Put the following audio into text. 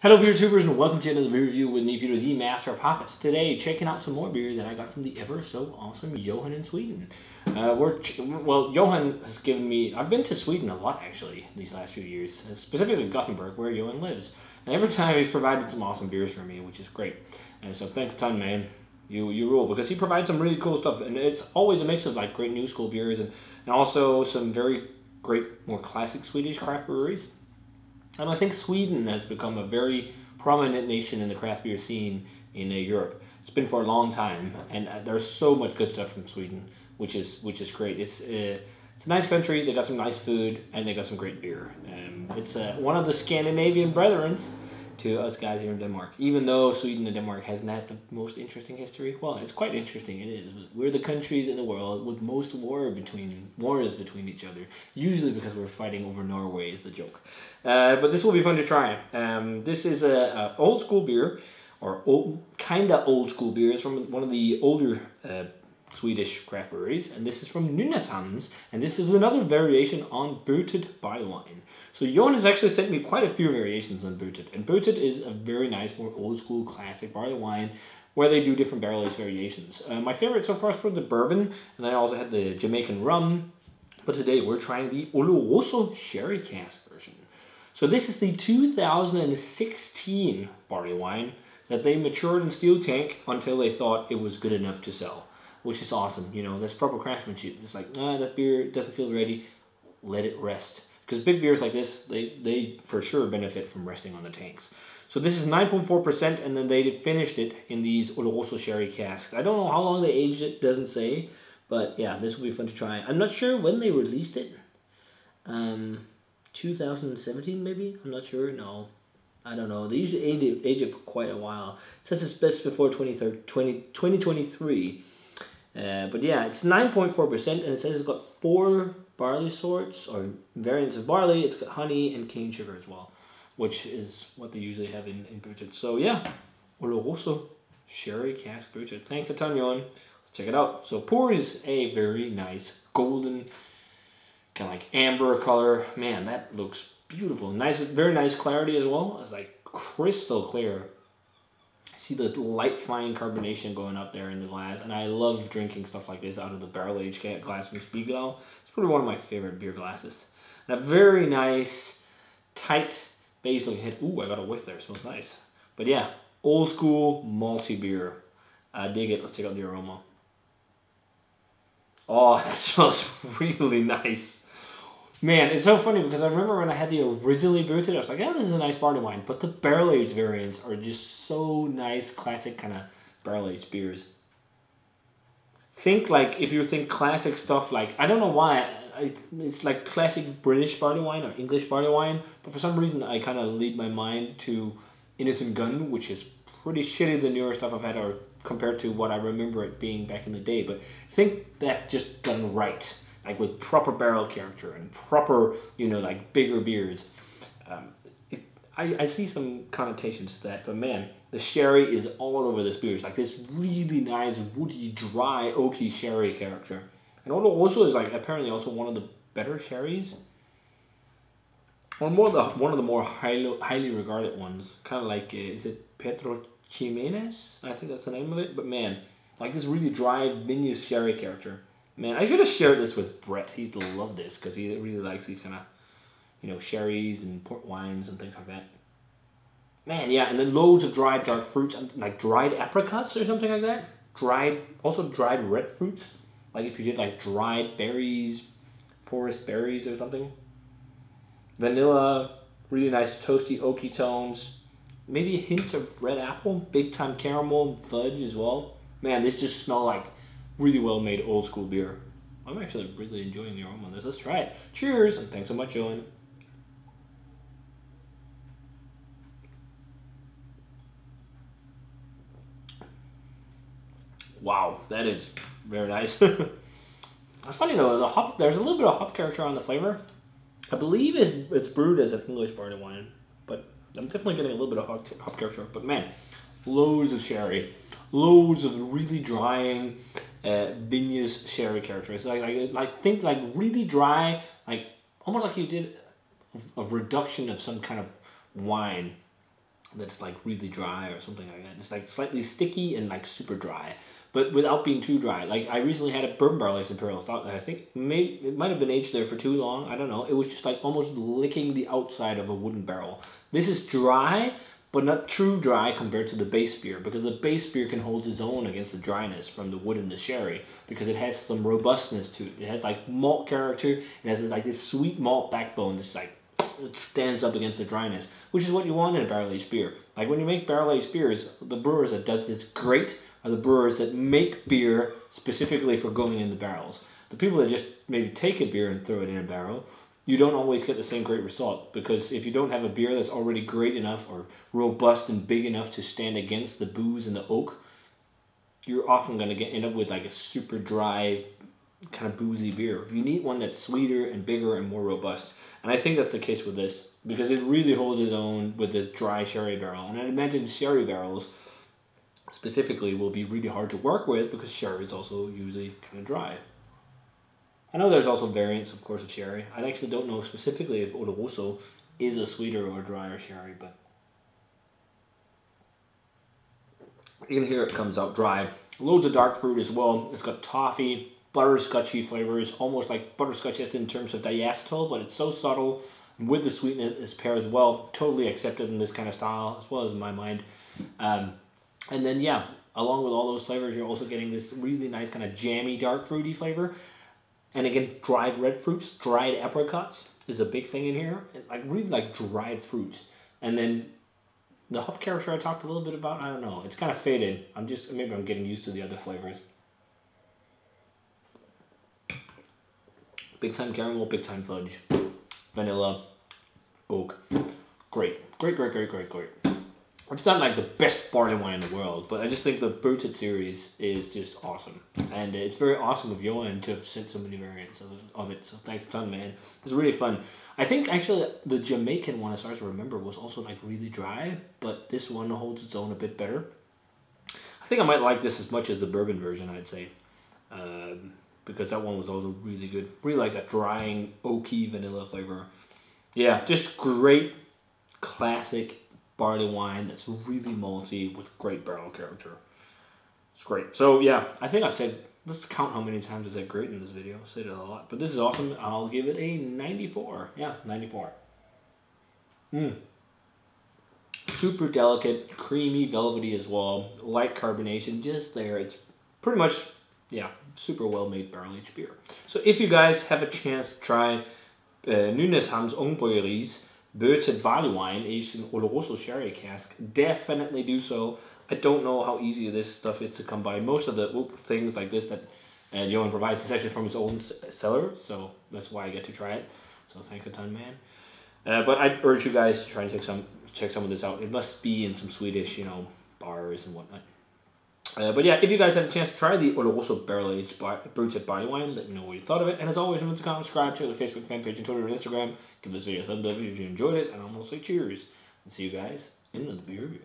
Hello beer tubers and welcome to another beer review with me, Peter, the master of hoppets. Today, checking out some more beer that I got from the ever so awesome Johan in Sweden. Well, Johan has given me, I've been to Sweden a lot actually these last few years, specifically Gothenburg where Johan lives. And every time he's provided some awesome beers for me, which is great. And so thanks a ton, man. You rule, because he provides some really cool stuff, and it's always a mix of like great new school beers and also some very great, more classic Swedish craft breweries. And I think Sweden has become a very prominent nation in the craft beer scene in Europe. It's been for a long time, and there's so much good stuff from Sweden, which is great. It's a nice country. They got some nice food, and they got some great beer. It's one of the Scandinavian brethren to us guys here in Denmark. Even though Sweden and Denmark hasn't had the most interesting history, well, it's quite interesting. It is. We're the countries in the world with most wars between each other. Usually because we're fighting over Norway is the joke. But this will be fun to try. This is a old school beer, or kinda old school beer. It's from one of the older Swedish craft breweries, and this is from Nynäshamns, and this is another variation on Bötet Barley wine. So Johan has actually sent me quite a few variations on Bötet, and Bötet is a very nice, more old school classic barley wine where they do different barrel aged variations. My favorite so far is probably the bourbon, and then I also had the Jamaican rum, but today we're trying the Oloroso Sherry Cask version. So this is the 2016 barley wine that they matured in steel tank until they thought it was good enough to sell, which is awesome. You know, that's proper craftsmanship. It's like, that beer doesn't feel ready, let it rest. Because big beers like this, they for sure benefit from resting on the tanks. So this is 9.4%, and then they finished it in these Oloroso Sherry casks. I don't know how long they aged it, doesn't say, but yeah, this will be fun to try. I'm not sure when they released it. 2017 maybe? I'm not sure, no. I don't know. They usually age it for quite a while. It says it's best before 2023. But yeah, it's 9.4%, and it says it's got 4 barley sorts or variants of barley. It's got honey and cane sugar as well, which is what they usually have in Bötet. So yeah, Oloroso Sherry Cask Bötet. Thanks a ton, Johan. Let's check it out. So pour is a very nice golden, kind of like amber color. Man, that looks beautiful. Nice, very nice clarity as well. It's like crystal clear. See the light fine carbonation going up there in the glass, and I love drinking stuff like this out of the barrel aged glass from Spiegelau. It's probably one of my favorite beer glasses. And a very nice, tight, beige looking head. Ooh, I got a whiff there. It smells nice. But yeah, old school malty beer. I dig it. Let's check out the aroma. Oh, that smells really nice. Man, it's so funny because I remember when I had the originally Brewed, I was like, yeah, this is a nice barley wine. But the barrel-aged variants are just so nice, classic kind of barrel-aged beers. Think like, if you think classic stuff like, I don't know why, it's like classic British barley wine or English barley wine. But for some reason, I kind of lead my mind to Innocent Gun, which is pretty shitty, the newer stuff I've had, or compared to what I remember it being back in the day. But think that just done right. Like with proper barrel character and proper, you know, like bigger beers. I see some connotations to that, but man, the sherry is all over this beer. It's like this really nice, woody, dry, oaky sherry character. And also is like apparently also one of the better sherries. Or one of the more highly regarded ones. Kind of like, is it Pedro Ximénez? I think that's the name of it. But man, like this really dry, vinous sherry character. Man, I should have shared this with Brett. He'd love this because he really likes these kind of, you know, sherries and port wines and things like that. Man, yeah, and then loads of dried dark fruits, like dried apricots or something like that. Also dried red fruits. Like if you did like dried berries, forest berries or something. Vanilla, really nice toasty oaky tones. Maybe hints of red apple, big time caramel, fudge as well. Man, this just smells like really well made old school beer. I'm actually really enjoying the aroma on this. Let's try it. Cheers, and thanks so much, Johan. Wow, that is very nice. It's funny though, there's a little bit of hop character on the flavor. I believe it's brewed as an English barley wine, but I'm definitely getting a little bit of hop character. But man, loads of sherry, loads of really drying, vinous sherry character. It's like think like really dry, like almost like you did a reduction of some kind of wine that's like really dry or something like that. It's like slightly sticky and like super dry, but without being too dry. Like I recently had a bourbon barrel aged imperial stout that I think it might have been aged there for too long. I don't know. It was just like almost licking the outside of a wooden barrel. This is dry, but not true dry compared to the base beer, because the base beer can hold its own against the dryness from the wood and the sherry, because it has some robustness to it. It has like malt character. It has like this sweet malt backbone that's like, it stands up against the dryness, which is what you want in a barrel-aged beer. Like when you make barrel-aged beers, the brewers that does this great are the brewers that make beer specifically for going in the barrels. The people that just maybe take a beer and throw it in a barrel, you don't always get the same great result, because if you don't have a beer that's already great enough or robust and big enough to stand against the booze and the oak, you're often going to end up with like a super dry, kind of boozy beer. You need one that's sweeter and bigger and more robust. And I think that's the case with this, because it really holds its own with this dry sherry barrel. And I imagine sherry barrels specifically will be really hard to work with, because sherry is also usually kind of dry. I know there's also variants, of course, of sherry. I actually don't know specifically if Oloroso is a sweeter or drier sherry, but you can hear it comes out dry. Loads of dark fruit as well. It's got toffee, butterscotchy flavors, almost like butterscotch in terms of diacetyl, but it's so subtle. And with the sweetness pairs well, totally accepted in this kind of style, as well as in my mind. And then, yeah, along with all those flavors, you're also getting this really nice kind of jammy, dark fruity flavor. And again, dried red fruits, dried apricots is a big thing in here. Like really like dried fruit. And then the hop character I talked a little bit about, I don't know. It's kind of faded. Maybe I'm getting used to the other flavors. Big time caramel, big time fudge, vanilla, oak. Great. It's not like the best barley wine in the world, but I just think the Bötet series is just awesome. And it's very awesome of Johan to have sent so many variants of it. So thanks a ton, man. It was really fun. I think actually the Jamaican one, as far as I remember, was also like really dry, but this one holds its own a bit better. I think I might like this as much as the bourbon version, I'd say. Because that one was also really good. Really like that drying, oaky vanilla flavor. Yeah, just great, classic barley wine that's really malty with great barrel character. It's great. So yeah, I think I've said, let's count how many times I said great in this video. I said it a lot, but this is awesome. I'll give it a 94. Yeah, 94. Super delicate, creamy, velvety as well. Light carbonation just there. It's pretty much, yeah, super well made barrel aged beer. So if you guys have a chance to try Nynäshamns Ångbryggeri's Bötet Barley wine aged in Oloroso sherry cask, definitely do so. I don't know how easy this stuff is to come by. Most of the things like this that Johan provides is actually from his own cellar, so that's why I get to try it. So thanks a ton, man. But I urge you guys to try and check some of this out. It must be in some Swedish, bars and whatnot. But yeah, if you guys have a chance to try the Oloroso barrel-aged Bötet Barley wine, let me know what you thought of it. And as always, remember to comment, subscribe to the Facebook fan page and Twitter and Instagram. Give this video a thumbs up if you enjoyed it, and I'm going to say cheers. And see you guys in another beer review.